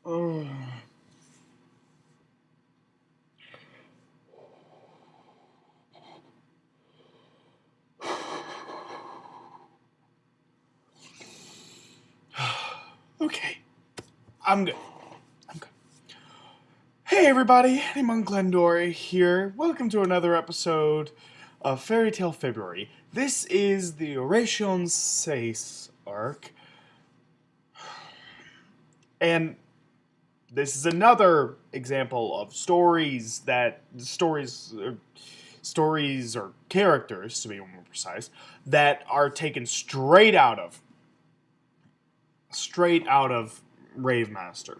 Oh. Okay. I'm good. I'm good. Hey everybody, I'm Glendora here. Welcome to another episode of Fairy Tale February. This is the Oracion Seis Arc. And this is another example of stories or characters, to be more precise, that are taken straight out of Rave Master.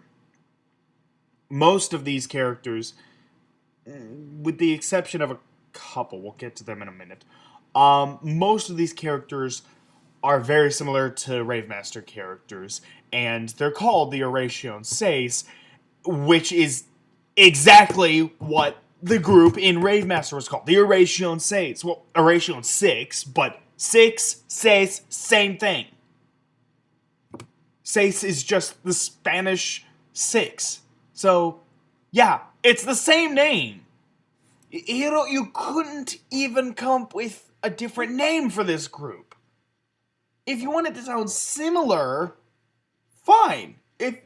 Most of these characters, with the exception of a couple, we'll get to them in a minute. Most of these characters are very similar to Rave Master characters, and they're called the Oracion Seis, which is exactly what the group in Rave Master was called. The Oracion Seis. Well, Oracion 6, but 6, Seis, same thing. Seis is just the Spanish 6. So, yeah, it's the same name. You couldn't even come up with a different name for this group. If you want it to sound similar, fine. If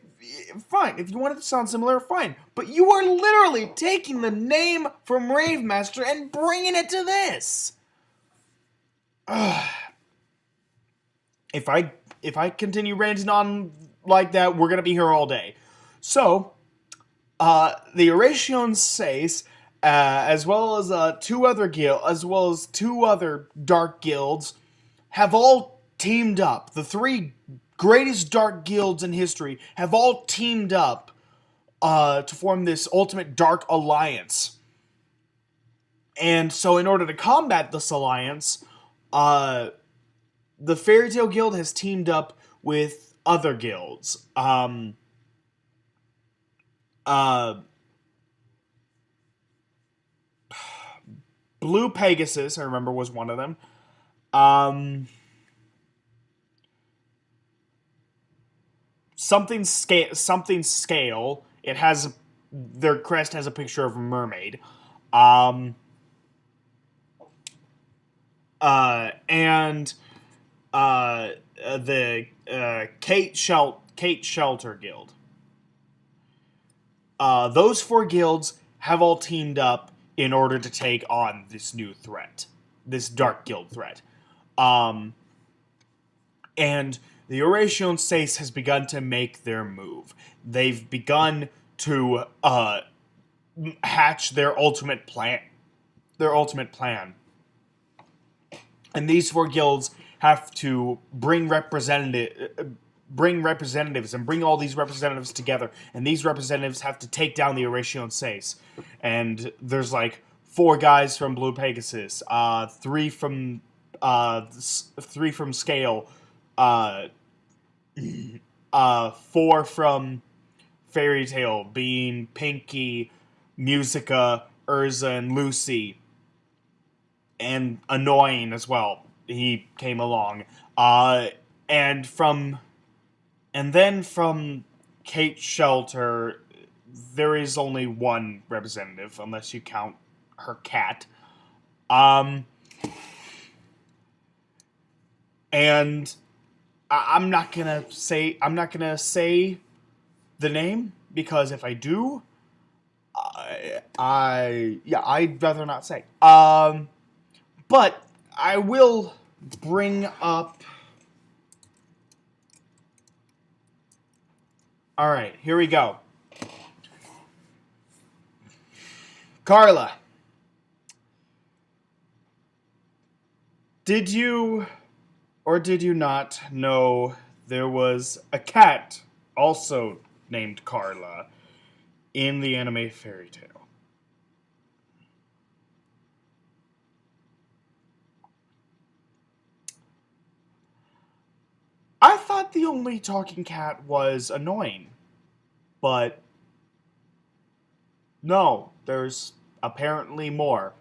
you want it to sound similar, fine. But you are literally taking the name from Rave Master and bringing it to this. If I continue ranting on like that, we're gonna be here all day. So, the Oracion Seis, as well as two other dark guilds, have all teamed up. The three greatest dark guilds in history have all teamed up to form this ultimate dark alliance. And so, in order to combat this alliance, the Fairy Tale Guild has teamed up with other guilds. Blue Pegasus, I remember, was one of them. Something scale. It has their crest has a picture of a mermaid. And the Kate Shelter Guild. Those four guilds have all teamed up in order to take on this new threat, this Dark Guild threat. And the Oracion Seis has begun to make their move. They've begun to hatch their ultimate plan. And these four guilds have to bring representatives and bring all these representatives together, and these representatives have to take down the Oracion Seis. And there's like four guys from Blue Pegasus, three from Scale, four from Fairy Tale, being Pinky, Musica, Urza, and Lucy, and Annoying as well. He came along, and then from Kate Shelter, there is only one representative, unless you count her cat. And I'm not gonna say the name, because if I do, I'd rather not say. But I will bring up. All right, here we go. Carla, did you or did you not know there was a cat also named Carla in the anime Fairy Tale? I thought the only talking cat was Annoying, but no, there's apparently more.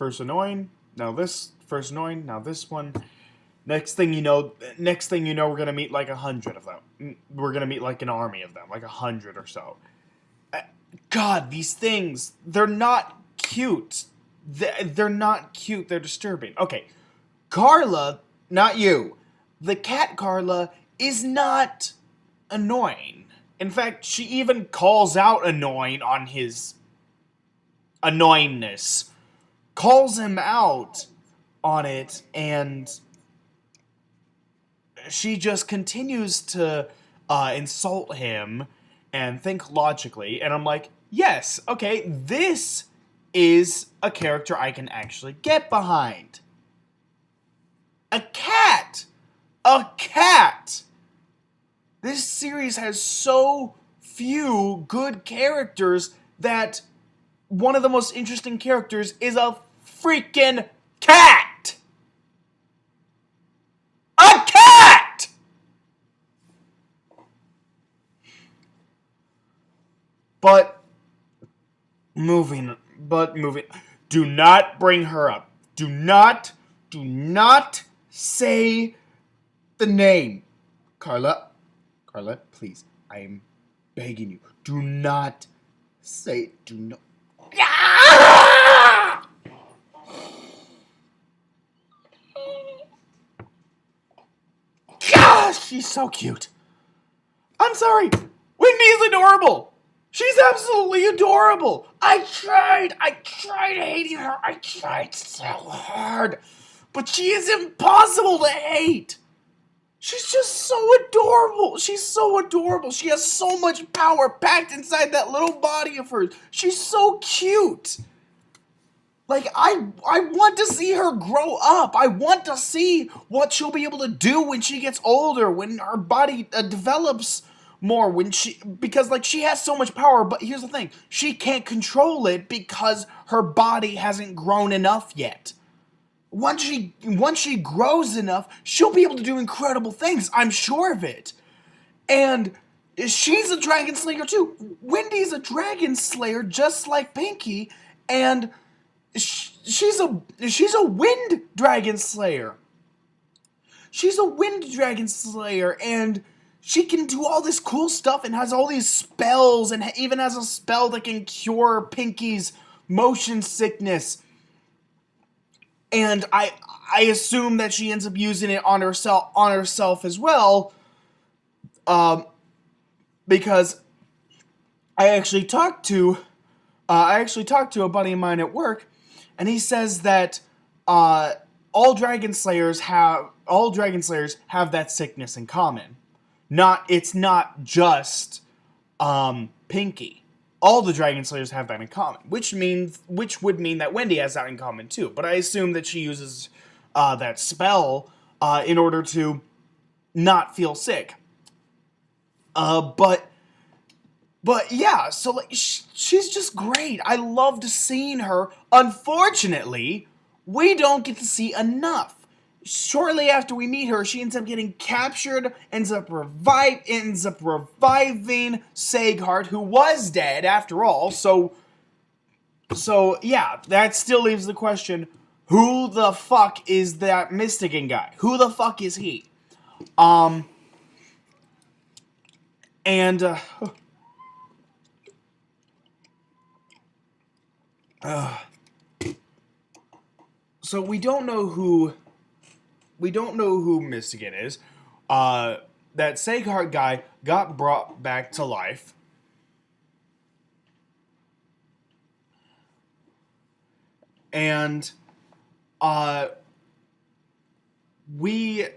First annoying, now this. First annoying, now this one. Next thing you know, we're gonna meet like 100 of them. We're gonna meet like an army of them, like 100 or so. God, these things, they're not cute. They're not cute, they're disturbing. Okay, Carla, not you. The cat Carla is not annoying. In fact, she even calls out annoying on his annoyingness. Calls him out on it, and she just continues to insult him and think logically. And I'm like, yes, okay, this is a character I can actually get behind. A cat! A cat! This series has so few good characters that one of the most interesting characters is a freaking cat! A cat! But moving. Do not bring her up. Do not say the name. Carla, please, I am begging you. Do not say, do not. Gosh, she's so cute. I'm sorry. Wendy's adorable. She's absolutely adorable. I tried hating her. I tried so hard. But she is impossible to hate. She's just so adorable. She's so adorable. She has so much power packed inside that little body of hers. She's so cute. Like, I want to see her grow up. I want to see what she'll be able to do when she gets older, when her body develops more, because like she has so much power, but here's the thing. She can't control it because her body hasn't grown enough yet. Once she grows enough, she'll be able to do incredible things. I'm sure of it. And she's a dragon slayer too. Wendy's a dragon slayer just like Pinky, and she's a wind dragon slayer. She's a wind dragon slayer, and she can do all this cool stuff and has all these spells, and even has a spell that can cure Pinky's motion sickness. And I assume that she ends up using it on herself as well, because I actually talked to a buddy of mine at work, and he says that all dragon slayers have that sickness in common. It's not just Pinky. All the dragon slayers have that in common, which would mean that Wendy has that in common too. But I assume that she uses that spell in order to not feel sick. But yeah, so like she's just great. I loved seeing her. Unfortunately, we don't get to see enough. Shortly after we meet her, she ends up getting captured, ends up reviving Seghart, who was dead after all. So yeah, that still leaves the question: who the fuck is that Mystican guy? Who the fuck is he? So we don't know who Mystican is. That Seghart guy got brought back to life. And we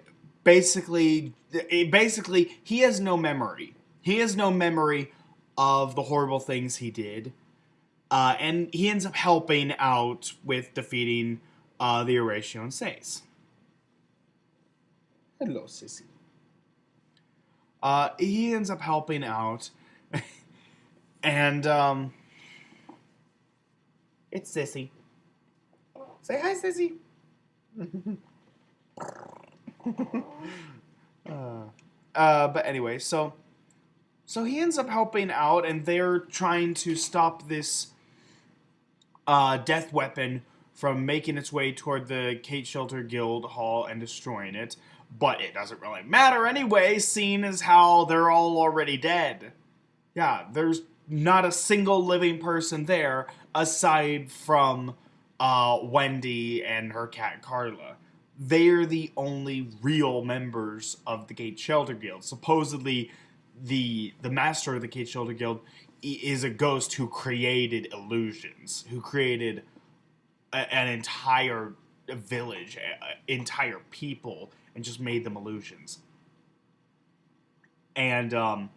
basically he has no memory. He has no memory of the horrible things he did. And he ends up helping out with defeating the Oracion Seis. Hello, Sissy. He ends up helping out. And, it's Sissy. Say hi, Sissy. But anyway, so he ends up helping out, and they're trying to stop this death weapon from making its way toward the Kate Shelter Guild Hall and destroying it. But it doesn't really matter anyway, seeing as how they're all already dead. Yeah, there's not a single living person there aside from Wendy and her cat Carla. They're the only real members of the Kate Shelter Guild. Supposedly, the master of the Kate Shelter Guild is a ghost who created illusions, who created an entire village, entire people, and just made them illusions. And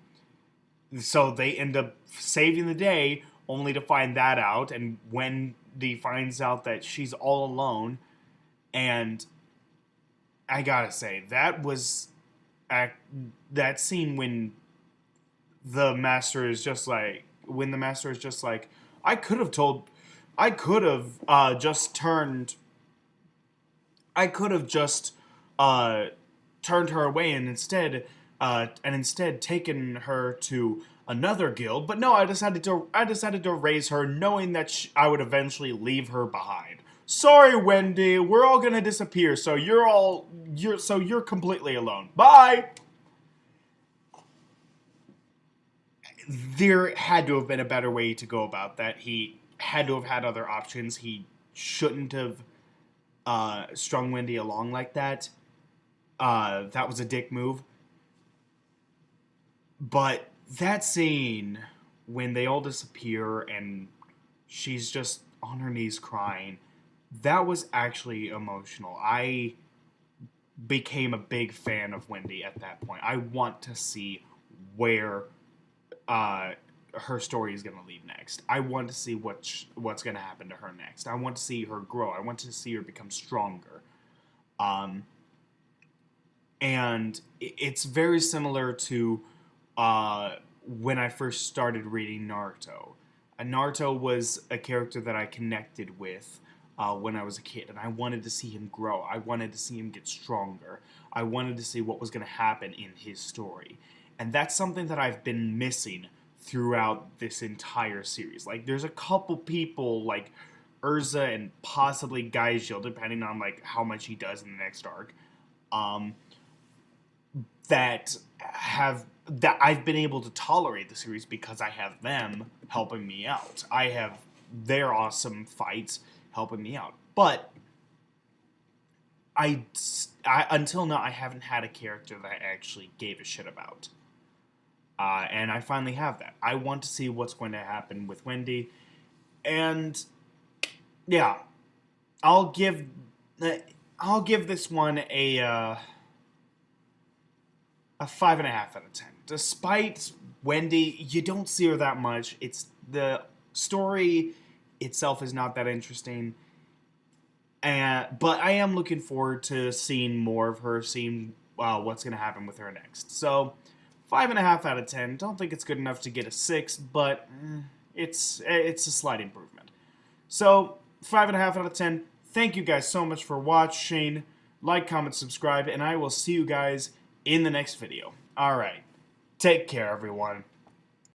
so they end up saving the day, only to find that out. And Wendy finds out that she's all alone. And I gotta say, that was that scene when the master is just like, I could have just turned her away and instead taken her to another guild. But no, I decided to raise her, knowing that I would eventually leave her behind. Sorry, Wendy, we're all gonna disappear, so you're completely alone. Bye. There had to have been a better way to go about that. He had to have had other options. He shouldn't have strung Wendy along like that. That was a dick move. But that scene when they all disappear and she's just on her knees crying, that was actually emotional. I became a big fan of Wendy at that point. I want to see where her story is going to lead next. I want to see what's going to happen to her next. I want to see her grow. I want to see her become stronger. And it's very similar to when I first started reading Naruto. Naruto was a character that I connected with when I was a kid, and I wanted to see him grow. I wanted to see him get stronger. I wanted to see what was going to happen in his story. And that's something that I've been missing throughout this entire series. Like, there's a couple people, like Urza and possibly Gaijil, depending on, like, how much he does in the next arc, that I've been able to tolerate the series because I have them helping me out. I have their awesome fights helping me out. But I until now, I haven't had a character that I actually gave a shit about. And I finally have that. I want to see what's going to happen with Wendy. And yeah, I'll give this one a 5.5 out of 10. Despite Wendy, you don't see her that much. It's the story itself is not that interesting. But I am looking forward to seeing more of her, seeing what's going to happen with her next. So 5.5 out of 10. Don't think it's good enough to get a 6, but it's a slight improvement. So 5.5 out of 10. Thank you guys so much for watching. Like, comment, subscribe, and I will see you guys in the next video. Alright. Take care, everyone.